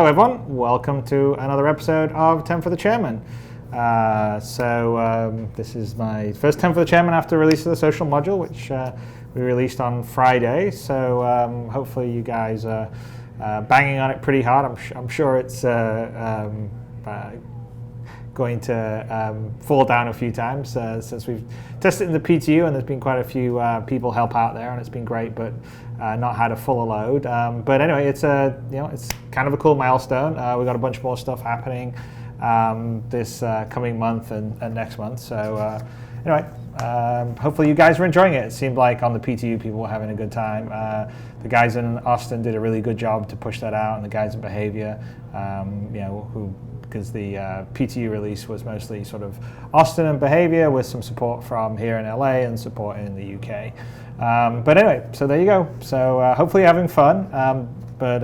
Hello everyone, welcome to another episode of 10 for the Chairman. This is my first 10 for the Chairman after the release of the social module, which we released on Friday. So hopefully you guys are banging on it pretty hard. I'm sure it's going to fall down a few times since we've tested in the PTU, and there's been quite a few people help out there, and it's been great, but not had a full load. But anyway, it's it's kind of a cool milestone. We've got a bunch more stuff happening this coming month and next month. So anyway, hopefully you guys are enjoying it. It seemed like on the PTU people were having a good time. The guys in Austin did a really good job to push that out, and the guys in Behavior, because the PTU release was mostly sort of Austin and Behavior with some support from here in LA and support in the UK. But anyway, so there you go. So hopefully you're having fun. But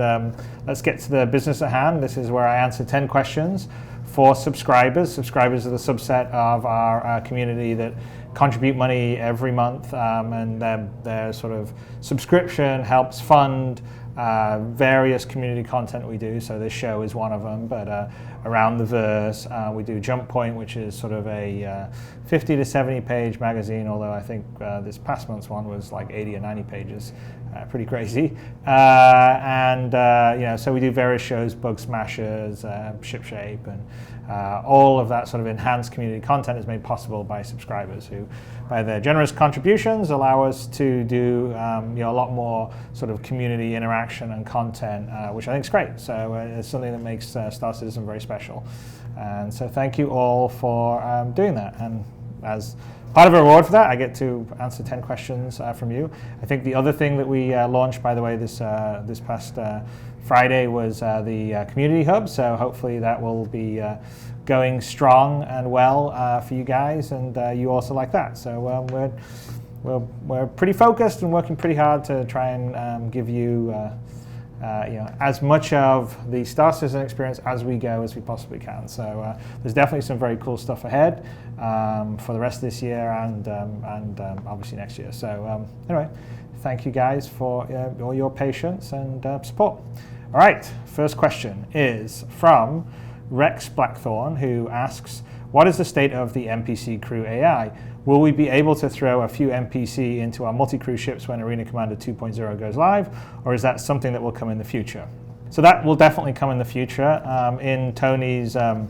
let's get to the business at hand. This is where I answer 10 questions for subscribers. Subscribers are the subset of our community that contribute money every month, and their sort of subscription helps fund various community content we do. So this show is one of them, but around the verse, we do Jump Point, which is sort of a 50 to 70 page magazine, although I think this past month's one was like 80 or 90 pages. Pretty crazy. So we do various shows, Bug Smashers, Ship Shape, and all of that sort of enhanced community content is made possible by subscribers who, by their generous contributions, allow us to do a lot more sort of community interaction and content, which I think is great. So it's something that makes Star Citizen very special. And so thank you all for doing that. And as part of a reward for that, I get to answer 10 questions from you. I think the other thing that we launched, by the way, this past Friday was the Community Hub. So hopefully that will be going strong and well for you guys, and you also like that. So we're pretty focused and working pretty hard to try and give you as much of the Star Citizen experience as we possibly can. So there's definitely some very cool stuff ahead for the rest of this year and obviously next year. So anyway, thank you guys for all your patience and support. All right, first question is from Rex Blackthorn, who asks, what is the state of the NPC crew AI? Will we be able to throw a few NPC into our multi-crew ships when Arena Commander 2.0 goes live, or is that something that will come in the future? So that will definitely come in the future. In Tony's sort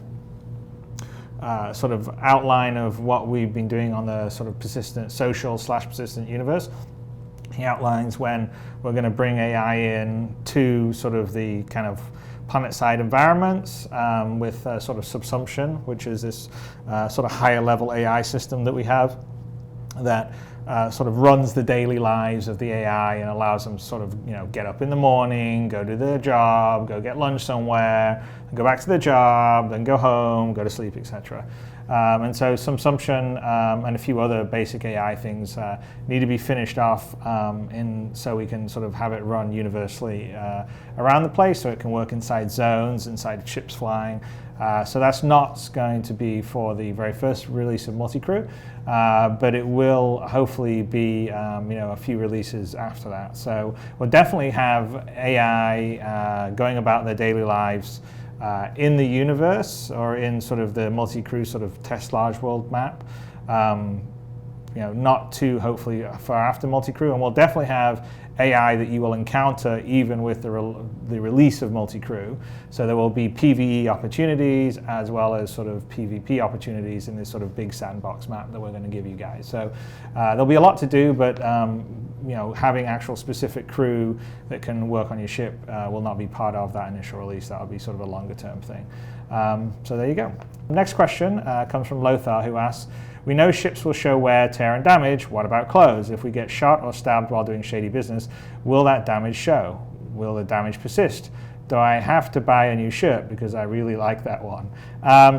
of outline of what we've been doing on the sort of persistent social/persistent universe, he outlines when we're going to bring AI in to sort of the kind of planet-side environments with sort of subsumption, which is this sort of higher level AI system that we have that sort of runs the daily lives of the AI and allows them to sort of get up in the morning, go do their job, go get lunch somewhere, and go back to their job, then go home, go to sleep, etc. And so subsumption and a few other basic AI things need to be finished off so we can sort of have it run universally around the place, so it can work inside zones, inside ships flying. So that's not going to be for the very first release of Multicrew, but it will hopefully be a few releases after that. So we'll definitely have AI going about their daily lives in the universe or in sort of the multi-crew sort of test large world map, not too hopefully far after multi-crew, and we'll definitely have AI that you will encounter even with the release of multi-crew. So there will be PvE opportunities as well as sort of PvP opportunities in this sort of big sandbox map that we're going to give you guys. So there'll be a lot to do, but having actual specific crew that can work on your ship will not be part of that initial release. That'll be sort of a longer term thing. So there you go. The next question comes from Lothar, who asks, we know ships will show wear, tear, and damage. What about clothes? If we get shot or stabbed while doing shady business, will that damage show? Will the damage persist? Do I have to buy a new shirt because I really like that one?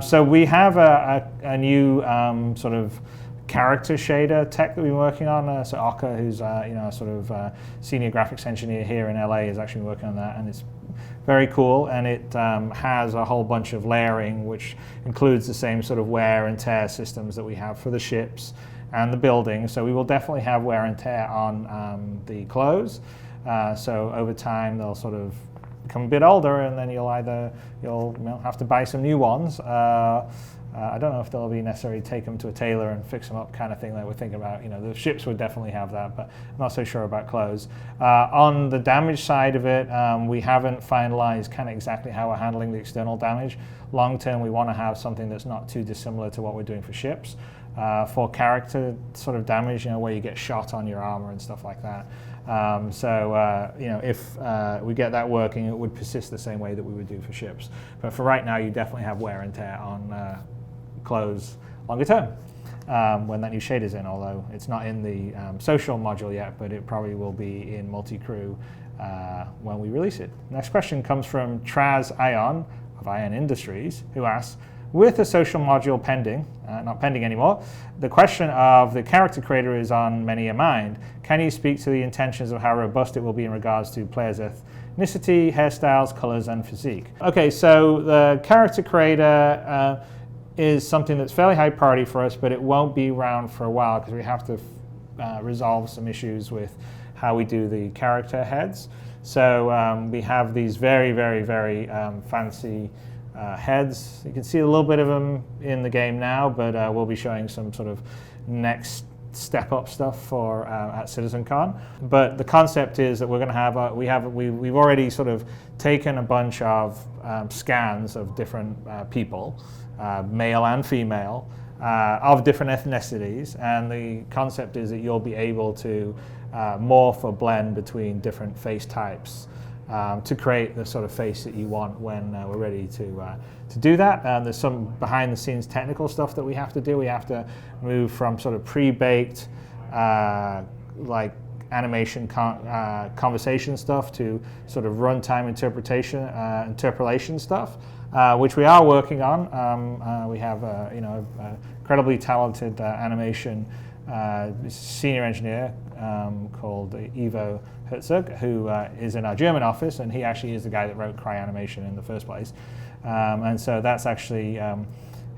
So we have a new sort of character shader tech that we've been working on. So Oka, who's a sort of senior graphics engineer here in LA, is actually working on that, and it's very cool, and it has a whole bunch of layering, which includes the same sort of wear and tear systems that we have for the ships and the buildings. So we will definitely have wear and tear on the clothes. So over time, they'll sort of become a bit older, and then you'll have to buy some new ones. I don't know if they'll be necessarily take them to a tailor and fix them up kind of thing that we're thinking about. The ships would definitely have that, but I'm not so sure about clothes. On the damage side of it, we haven't finalized kind of exactly how we're handling the external damage. Long term, we want to have something that's not too dissimilar to what we're doing for ships. For character sort of damage, where you get shot on your armor and stuff like that. If we get that working, it would persist the same way that we would do for ships. But for right now, you definitely have wear and tear on clothes longer term when that new shader's in, although it's not in the social module yet, but it probably will be in multi-crew when we release it. Next question comes from Traz Ion of Ion Industries, who asks, with the social module pending, not pending anymore, the question of the character creator is on many a mind. Can you speak to the intentions of how robust it will be in regards to players' ethnicity, hairstyles, colors, and physique? Okay, so the character creator is something that's fairly high priority for us, but it won't be around for a while because we have to resolve some issues with how we do the character heads. So we have these very, very, very fancy heads. You can see a little bit of them in the game now, but we'll be showing some sort of next step up stuff for at CitizenCon. But the concept is that we're going to have we've already sort of taken a bunch of scans of different people, male and female, of different ethnicities, and the concept is that you'll be able to morph or blend between different face types to create the sort of face that you want when we're ready to do that. There's some behind-the-scenes technical stuff that we have to do. We have to move from sort of pre-baked like animation conversation stuff to sort of runtime interpolation stuff, which we are working on. We have incredibly talented animation senior engineer called Ivo Herzog, who is in our German office, and he actually is the guy that wrote Cry Animation in the first place. And so that's actually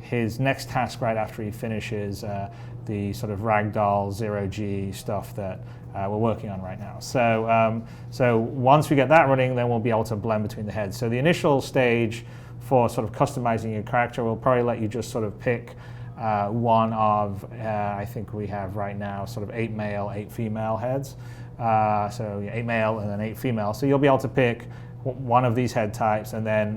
his next task right after he finishes the sort of ragdoll zero-G stuff that we're working on right now. So once we get that running, then we'll be able to blend between the heads. So the initial stage for sort of customizing your character will probably let you just sort of pick one of, I think we have right now sort of 8 male, 8 female heads. So 8 male and then 8 female. So you'll be able to pick one of these head types, and then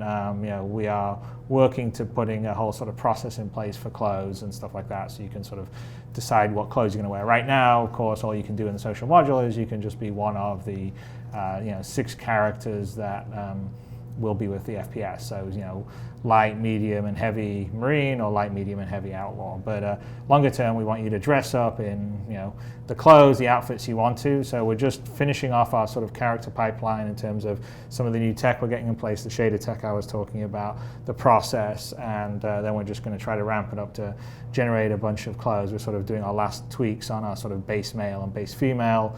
we are working to putting a whole sort of process in place for clothes and stuff like that, so you can sort of decide what clothes you're going to wear. Right now, of course, all you can do in the social module is you can just be one of the 6 characters that will be with the FPS. So light, medium, and heavy Marine, or light, medium, and heavy Outlaw. But longer term, we want you to dress up in the clothes, the outfits you want to. So we're just finishing off our sort of character pipeline in terms of some of the new tech we're getting in place, the shader tech I was talking about, the process, and then we're just going to try to ramp it up to generate a bunch of clothes. We're sort of doing our last tweaks on our sort of base male and base female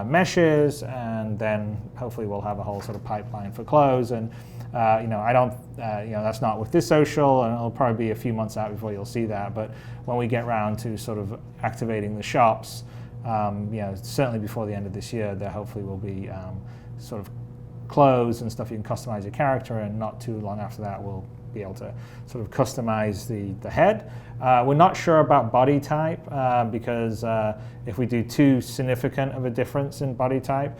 meshes, and then hopefully we'll have a whole sort of pipeline for clothes. And I don't, that's not with this social, and it'll probably be a few months out before you'll see that. But when we get around to sort of activating the shops, certainly before the end of this year, there hopefully will be sort of clothes and stuff you can customize your character, and not too long after that we'll be able to sort of customize the head. We're not sure about body type because if we do too significant of a difference in body type,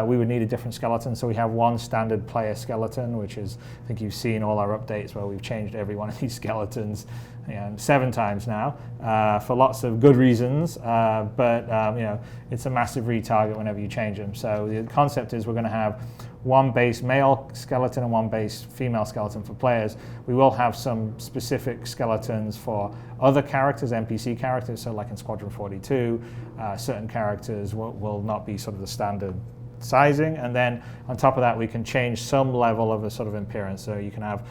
we would need a different skeleton. So we have one standard player skeleton, which is, I think you've seen all our updates where we've changed every one of these skeletons 7 times now for lots of good reasons, but it's a massive retarget whenever you change them. So the concept is we're going to have one base male skeleton and one base female skeleton for players. We will have some specific skeletons for other characters, NPC characters, so like in Squadron 42, certain characters will not be sort of the standard sizing, and then on top of that we can change some level of a sort of appearance. So you can have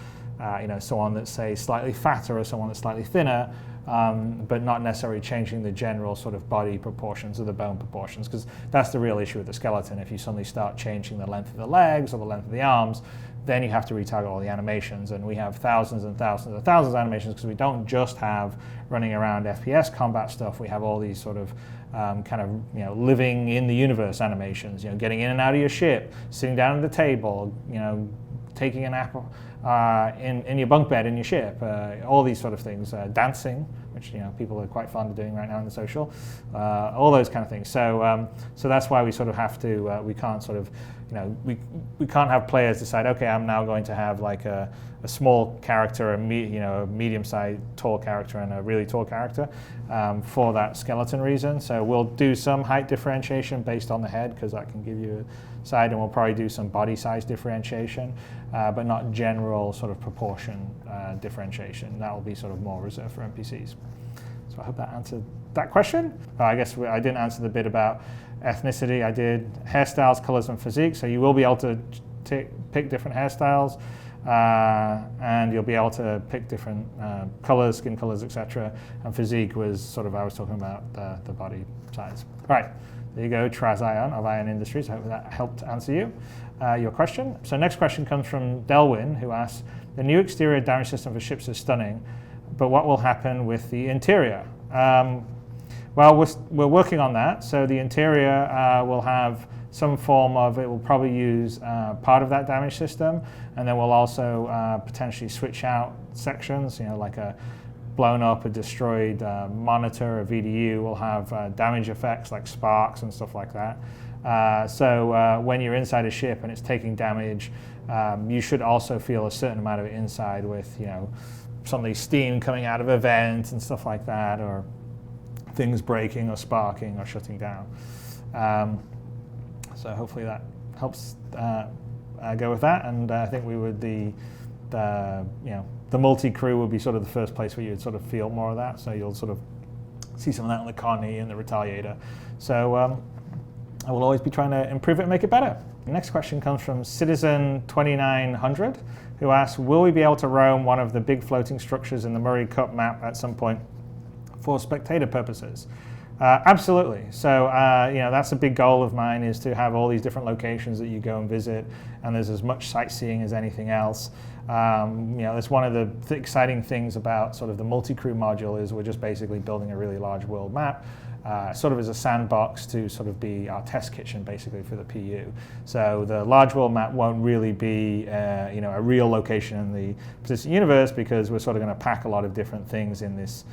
someone that's, say, slightly fatter or someone that's slightly thinner, but not necessarily changing the general sort of body proportions or the bone proportions, because that's the real issue with the skeleton. If you suddenly start changing the length of the legs or the length of the arms, then you have to retarget all the animations, and we have thousands and thousands and thousands of animations because we don't just have running around FPS combat stuff. We have all these sort of kind of living in the universe animations, getting in and out of your ship, sitting down at the table, taking a nap in your bunk bed in your ship, all these sort of things, dancing, which people are quite fond of doing right now in the social, all those kind of things. So so that's why we sort of have to, we can't sort of, we can't have players decide, okay, I'm now going to have like a small character, a medium-sized tall character, and a really tall character for that skeleton reason. So we'll do some height differentiation based on the head, because that can give you a side, and we'll probably do some body size differentiation, but not general sort of proportion differentiation. That will be sort of more reserved for NPCs. So I hope that answered that question. I guess I didn't answer the bit about ethnicity. I did hairstyles, colors, and physique. So you will be able to pick different hairstyles, and you'll be able to pick different colors, skin colors, etc. And physique was sort of, I was talking about the body size. All right, there you go, Trazion of Iron Industries. I hope that helped answer your question. So next question comes from Delwyn, who asks, the new exterior damage system for ships is stunning, but what will happen with the interior? Well, we're working on that. So the interior will have some form of, it will probably use part of that damage system, and then we'll also potentially switch out sections, like a blown up, a destroyed monitor, a VDU will have damage effects like sparks and stuff like that. So when you're inside a ship and it's taking damage, you should also feel a certain amount of it inside with, suddenly steam coming out of a vent and stuff like that, or things breaking or sparking or shutting down. So hopefully that helps go with that. And I think we would the multi-crew would be sort of the first place where you'd sort of feel more of that. So you'll sort of see some of that on the Connie and the Retaliator. So I will always be trying to improve it and make it better. The next question comes from Citizen 2900, who asks, will we be able to roam one of the big floating structures in the Murray Cup map at some point for spectator purposes? Absolutely. So that's a big goal of mine, is to have all these different locations that you go and visit, and there's as much sightseeing as anything else. That's one of the exciting things about sort of the multi-crew module, is we're just basically building a really large world map, sort of as a sandbox to sort of be our test kitchen basically for the PU. So the large world map won't really be a real location in the persistent universe, because we're sort of going to pack a lot of different things in this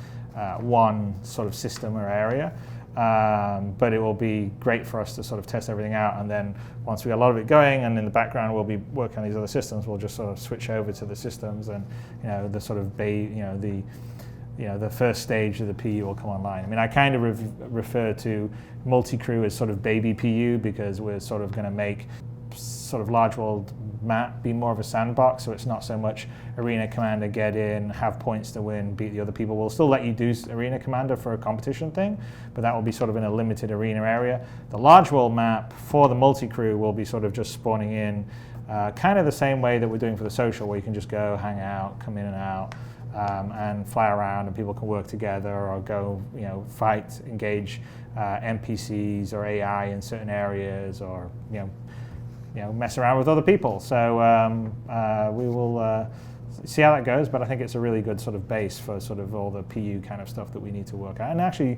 one sort of system or area. But it will be great for us to sort of test everything out, and then once we get a lot of it going, and in the background we'll be working on these other systems, we'll just sort of switch over to the systems, and the sort of the first stage of the PU will come online. I mean, I kind of refer to multi-crew as sort of baby PU, because we're sort of going to make sort of large world map be more of a sandbox, so it's not so much arena commander, get in, have points to win, beat the other people. We'll still let you do arena commander for a competition thing, but that will be sort of in a limited arena area. The large world map for the multi-crew will be sort of just spawning in kind of the same way that we're doing for the social, where you can just go hang out, come in and out, and fly around, and people can work together, or go fight, engage NPCs or AI in certain areas, or mess around with other people. So we will see how that goes, but I think it's a really good sort of base for sort of all the PU kind of stuff that we need to work at, and actually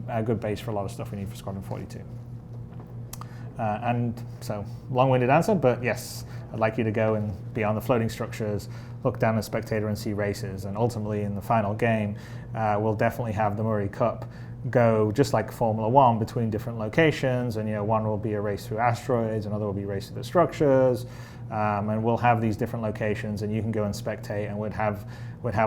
a good base for a lot of stuff we need for Squadron 42. And so, long-winded answer, but yes, I'd like you to go and be on the floating structures, look down the spectator and see races, and ultimately in the final game, we'll definitely have the Murray Cup go just like Formula One between different locations, and one will be a race through asteroids, another will be a race through the structures, and we'll have these different locations, and you can go and spectate, and we'd have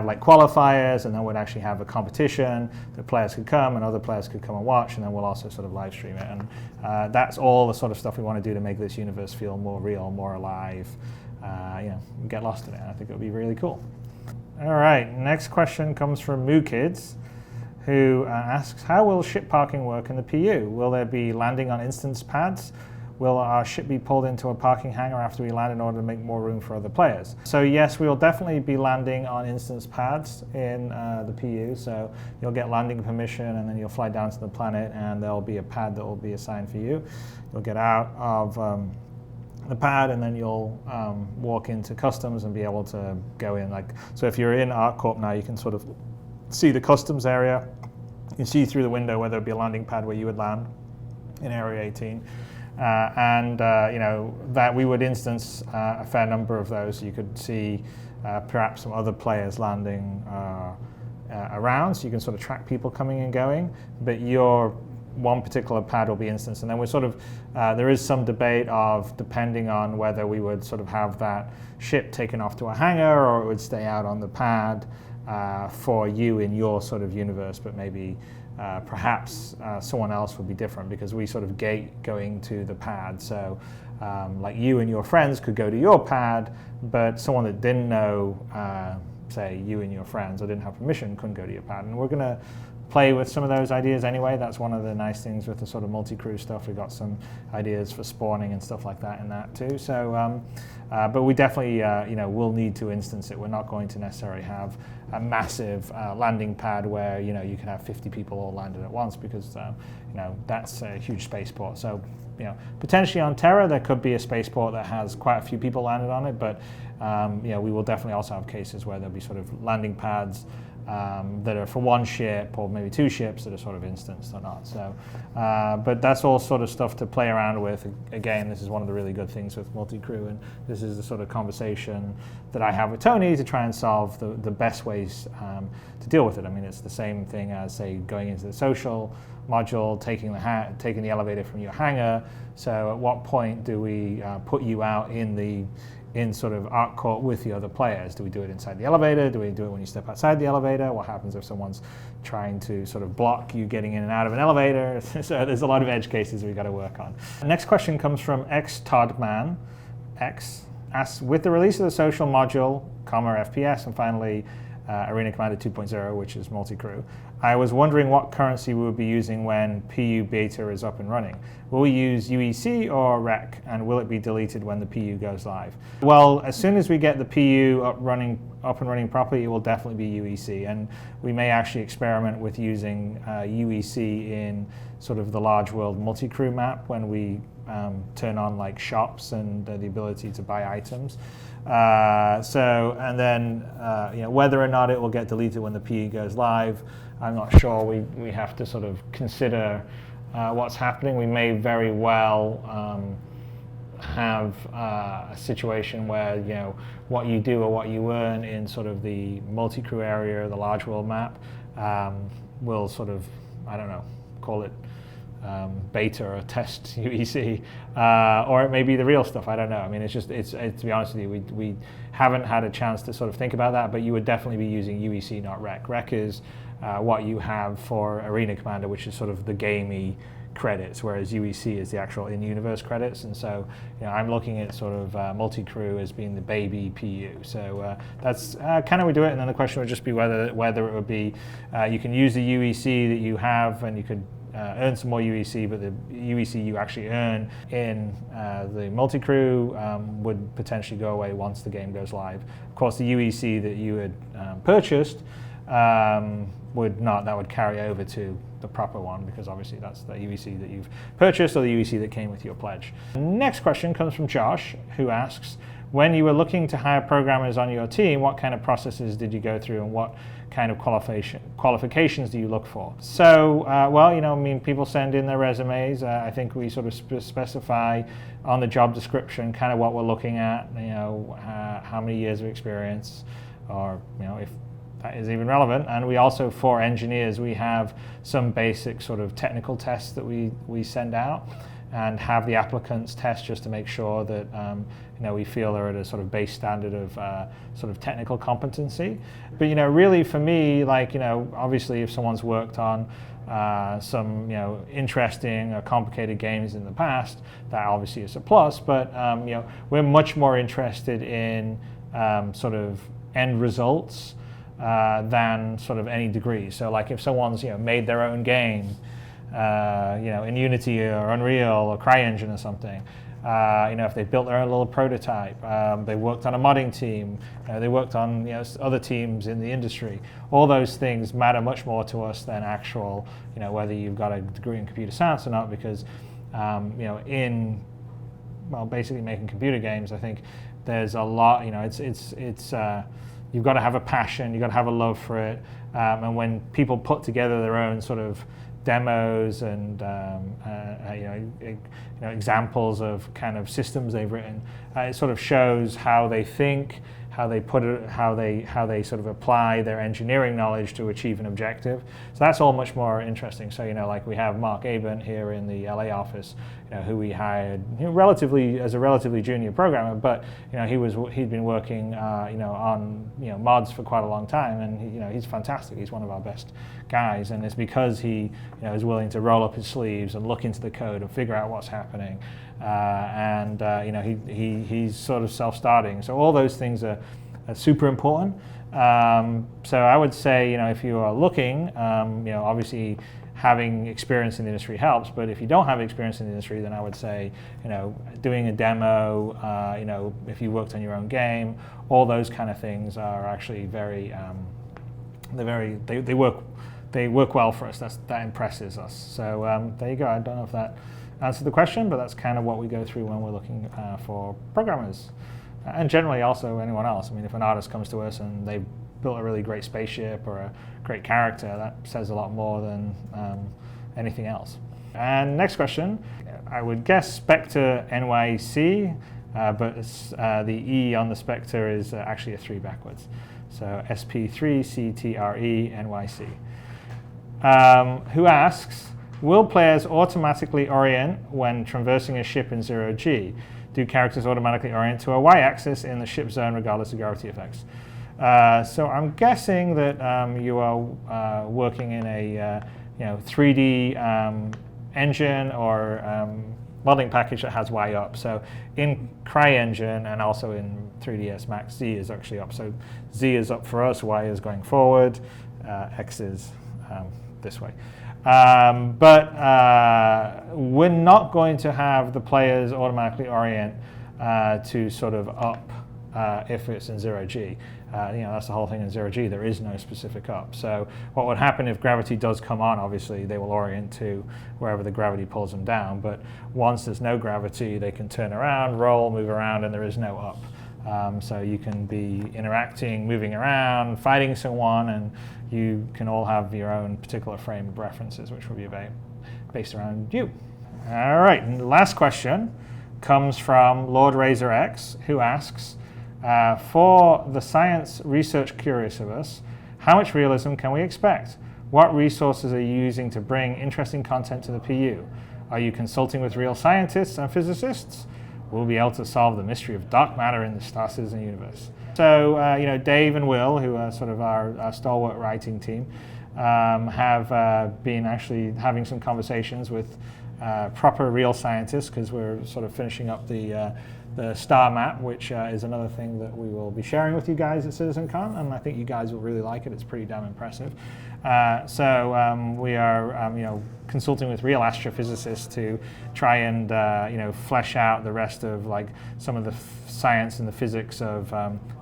like qualifiers, and then we'd actually have a competition that players could come and other players could come and watch, and then we'll also sort of live stream it, and that's all the sort of stuff we want to do to make this universe feel more real, more alive, get lost in it. I think it would be really cool. All right, next question comes from Moo Kids, who asks, how will ship parking work in the PU? Will there be landing on instance pads? Will our ship be pulled into a parking hangar after we land in order to make more room for other players? So yes, we will definitely be landing on instance pads in the PU. So you'll get landing permission, and then you'll fly down to the planet, and there'll be a pad that will be assigned for you. You'll get out of the pad, and then you'll walk into customs and be able to go in. So if you're in ArcCorp now, you can sort of see the customs area, You can see through the window where there would be a landing pad where you would land in Area 18. And that we would instance a fair number of those. You could see perhaps some other players landing around, so you can sort of track people coming and going, but your one particular pad will be instanced. And then we're sort of, there is some debate of, depending on whether we would sort of have that ship taken off to a hangar or it would stay out on the pad for you in your sort of universe, but maybe perhaps someone else would be different, because we sort of gate going to the pad. So like you and your friends could go to your pad, but someone that didn't know, say you and your friends, or didn't have permission, couldn't go to your pad. And we're going to play with some of those ideas anyway. That's one of the nice things with the sort of multi-crew stuff. We've got some ideas for spawning and stuff like that in that too. So, but we definitely, will need to instance it. We're not going to necessarily have a massive landing pad where, you can have 50 people all landed at once, because, that's a huge spaceport. So, potentially on Terra, there could be a spaceport that has quite a few people landed on it, but, we will definitely also have cases where there'll be sort of landing pads that are for one ship or maybe two ships that are sort of instanced or not. So, but that's all sort of stuff to play around with. Again, this is one of the really good things with multi-crew, and this is the sort of conversation that I have with Tony to try and solve the best ways to deal with it. I mean, it's the same thing as, say, going into the social module, taking the elevator from your hangar. So at what point do we put you out in sort of art court with the other players? Do we do it inside the elevator? Do we do it when you step outside the elevator? What happens if someone's trying to sort of block you getting in and out of an elevator? So there's a lot of edge cases we've got to work on. The next question comes from XToddman. X asks, with the release of the social module, FPS, and finally Arena Commander 2.0, which is multi-crew, I was wondering what currency we will be using when PU beta is up and running. Will we use UEC or REC, and will it be deleted when the PU goes live? Well, as soon as we get the PU up and running properly, it will definitely be UEC, and we may actually experiment with using UEC in sort of the large world multi-crew map when we turn on like shops and the ability to buy items. And then whether or not it will get deleted when the PE goes live, I'm not sure. We have to sort of consider what's happening. We may very well have a situation where what you do or what you earn in sort of the multi-crew area, the large world map, will sort of, I don't know, call it beta or test UEC, or it may be the real stuff. I don't know. I mean, it's to be honest with you, we haven't had a chance to sort of think about that, but you would definitely be using UEC, not REC. REC is what you have for Arena Commander, which is sort of the gamey credits, whereas UEC is the actual in-universe credits. And so I'm looking at sort of multi-crew as being the baby PU. So that's kind of we do it, and then the question would just be whether it would be, you can use the UEC that you have, and you could earn some more UEC, but the UEC you actually earn in the multi-crew would potentially go away once the game goes live. Of course, the UEC that you had purchased would not. That would carry over to the proper one, because obviously that's the UEC that you've purchased or the UEC that came with your pledge. Next question comes from Josh, who asks, when you were looking to hire programmers on your team, what kind of processes did you go through, and what kind of qualifications do you look for? So, people send in their resumes. I think we sort of specify on the job description kind of what we're looking at, how many years of experience, or, if that is even relevant. And we also, for engineers, we have some basic sort of technical tests that we send out and have the applicants test, just to make sure that we feel they're at a sort of base standard of sort of technical competency. But really for me, obviously if someone's worked on some interesting or complicated games in the past, that obviously is a plus. But we're much more interested in sort of end results than sort of any degree. So like if someone's made their own game, in Unity or Unreal or CryEngine or something, if they built their own little prototype, they worked on a modding team, they worked on other teams in the industry. All those things matter much more to us than actual, whether you've got a degree in computer science or not, because basically making computer games, I think there's a lot. It's you've got to have a passion, you've got to have a love for it. And when people put together their own sort of demos and examples of kind of systems they've written, it sort of shows how they think, how they put it, how they sort of apply their engineering knowledge to achieve an objective. So that's all much more interesting. So like we have Mark Abent here in the LA office, who we hired as a relatively junior programmer, but he'd been working on mods for quite a long time, and he's fantastic. He's one of our best guys, and it's because he is willing to roll up his sleeves and look into the code and figure out what's happening. He's sort of self-starting. So all those things are super important. So I would say, if you are looking, obviously having experience in the industry helps. But if you don't have experience in the industry, then I would say, doing a demo, if you worked on your own game, all those kind of things are actually very, they work well for us. That impresses us. So there you go. I don't know if that answer the question, but that's kind of what we go through when we're looking for programmers. And generally also anyone else. I mean, if an artist comes to us and they've built a really great spaceship or a great character, that says a lot more than anything else. And next question, I would guess Spectre NYC, but the E on the Spectre is actually a 3 backwards. So SP3CTRE NYC. Who asks, will players automatically orient when traversing a ship in 0G? Do characters automatically orient to a y-axis in the ship zone regardless of gravity effects? So I'm guessing that you are working in a 3D engine or modeling package that has Y up. So in CryEngine and also in 3ds Max, Z is actually up. So Z is up for us, Y is going forward, X is this way. But we're not going to have the players automatically orient to sort of up if it's in 0G. That's the whole thing in 0G. There is no specific up. So what would happen if gravity does come on, obviously they will orient to wherever the gravity pulls them down. But once there's no gravity, they can turn around, roll, move around, and there is no up. So you can be interacting, moving around, fighting someone, and you can all have your own particular frame of references, which will be based around you. All right, and the last question comes from Lord Razor X, who asks, for the science research curious of us, how much realism can we expect? What resources are you using to bring interesting content to the PU? Are you consulting with real scientists and physicists? We'll be able to solve the mystery of dark matter in the star citizen universe. So, Dave and Will, who are sort of our stalwart writing team, have been actually having some conversations with proper real scientists, because we're sort of finishing up the star map, which is another thing that we will be sharing with you guys at CitizenCon, and I think you guys will really like it. It's pretty damn impressive. So we are, consulting with real astrophysicists to try and, flesh out the rest of like some of the science and the physics of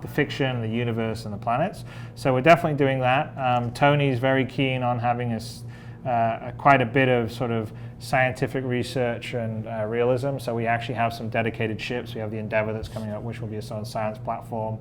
the fiction, the universe, and the planets. So we're definitely doing that. Tony's very keen on having us quite a bit of sort of scientific research and realism. So we actually have some dedicated ships. We have the Endeavour that's coming up, which will be a sort of science platform.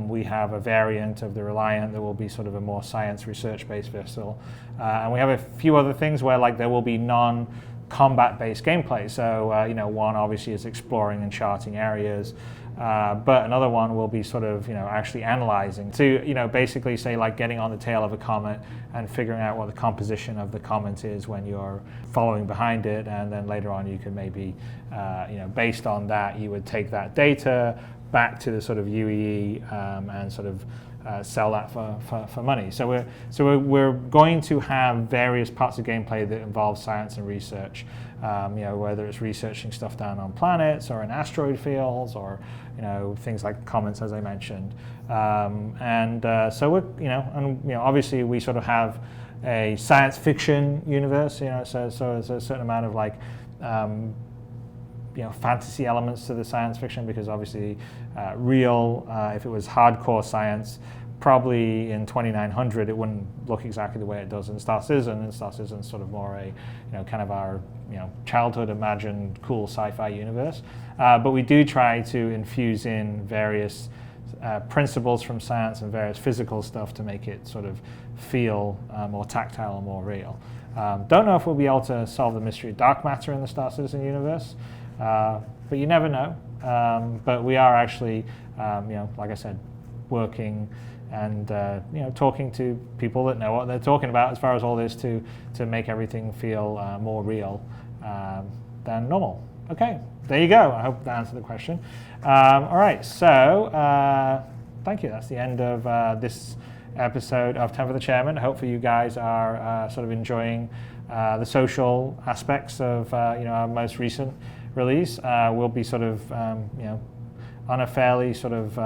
We have a variant of the Reliant that will be sort of a more science research-based vessel. And we have a few other things where like there will be non-combat based gameplay. So one obviously is exploring and charting areas. But another one will be sort of, actually analyzing to, basically say like getting on the tail of a comet and figuring out what the composition of the comet is when you're following behind it. And then later on you could maybe, based on that, you would take that data back to the sort of UEE and sort of sell that for money. So we're going to have various parts of gameplay that involve science and research. Whether it's researching stuff down on planets or in asteroid fields or things like comets, as I mentioned. So we're obviously we sort of have a science fiction universe. So there's a certain amount of like fantasy elements to the science fiction, because obviously if it was hardcore science, probably in 2900 it wouldn't look exactly the way it does in Star Citizen. And Star Citizen's sort of more a kind of our childhood imagined cool sci-fi universe. But we do try to infuse in various principles from science and various physical stuff to make it sort of feel more tactile and more real. Don't know if we'll be able to solve the mystery of dark matter in the Star Citizen universe, but you never know. But we are actually, like I said, working and talking to people that know what they're talking about as far as all this to make everything feel more real than normal. Okay, there you go. I hope that answered the question. All right, so thank you. That's the end of this episode of 10 for the Chairman. Hopefully you guys are sort of enjoying the social aspects of our most recent release. We'll be sort of on a fairly sort of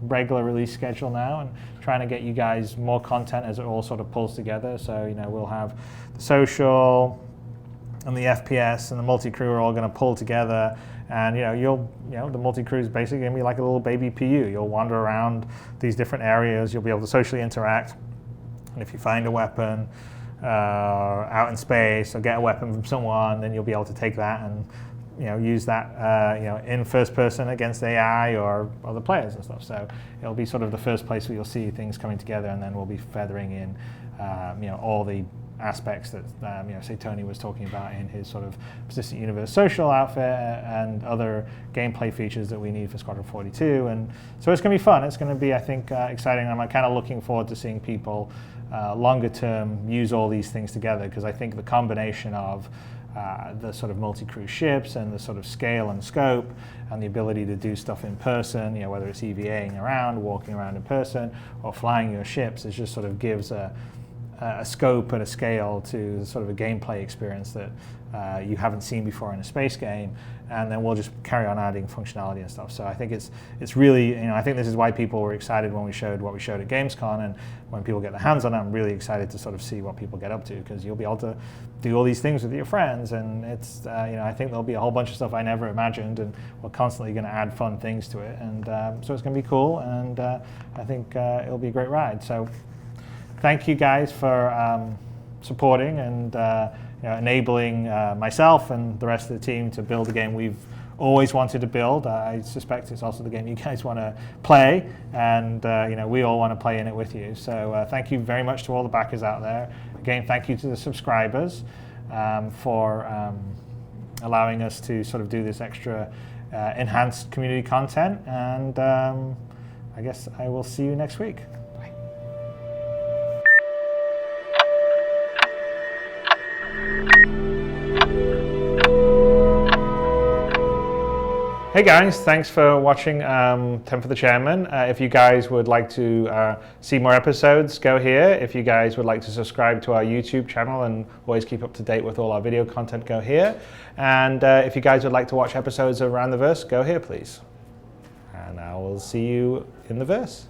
regular release schedule now, and trying to get you guys more content as it all sort of pulls together. So we'll have the social and the FPS and the multi-crew are all going to pull together, and the multi-crew is basically going to be like a little baby PU. You'll wander around these different areas. You'll be able to socially interact, and if you find a weapon out in space or get a weapon from someone, then you'll be able to take that and use that in first person against AI or other players and stuff. So it'll be sort of the first place where you'll see things coming together, and then we'll be feathering in all the aspects that say Tony was talking about in his sort of persistent universe social outfit and other gameplay features that we need for Squadron 42. And so it's going to be fun. It's going to be, I think, exciting. I'm kind of looking forward to seeing people longer term use all these things together, because I think the combination of the sort of multi-crew ships and the sort of scale and scope and the ability to do stuff in person, whether it's EVAing around, walking around in person, or flying your ships, it just sort of gives a scope and a scale to sort of a gameplay experience that you haven't seen before in a space game. And then we'll just carry on adding functionality and stuff. So I think it's really, I think this is why people were excited when we showed what we showed at Gamescom, and when people get their hands on it, I'm really excited to sort of see what people get up to, because you'll be able to do all these things with your friends, and it's, I think there'll be a whole bunch of stuff I never imagined, and we're constantly going to add fun things to it, and so it's going to be cool, and I think it'll be a great ride. So thank you guys for supporting and enabling myself and the rest of the team to build a game we've always wanted to build. I suspect it's also the game you guys want to play, and we all want to play in it with you. So thank you very much to all the backers out there. Again, thank you to the subscribers for allowing us to sort of do this extra enhanced community content, and I guess I will see you next week. Hey guys, thanks for watching 10 for the Chairman. If you guys would like to see more episodes, go here. If you guys would like to subscribe to our YouTube channel and always keep up to date with all our video content, go here. And if you guys would like to watch episodes of Around the Verse, go here please. And I will see you in the verse.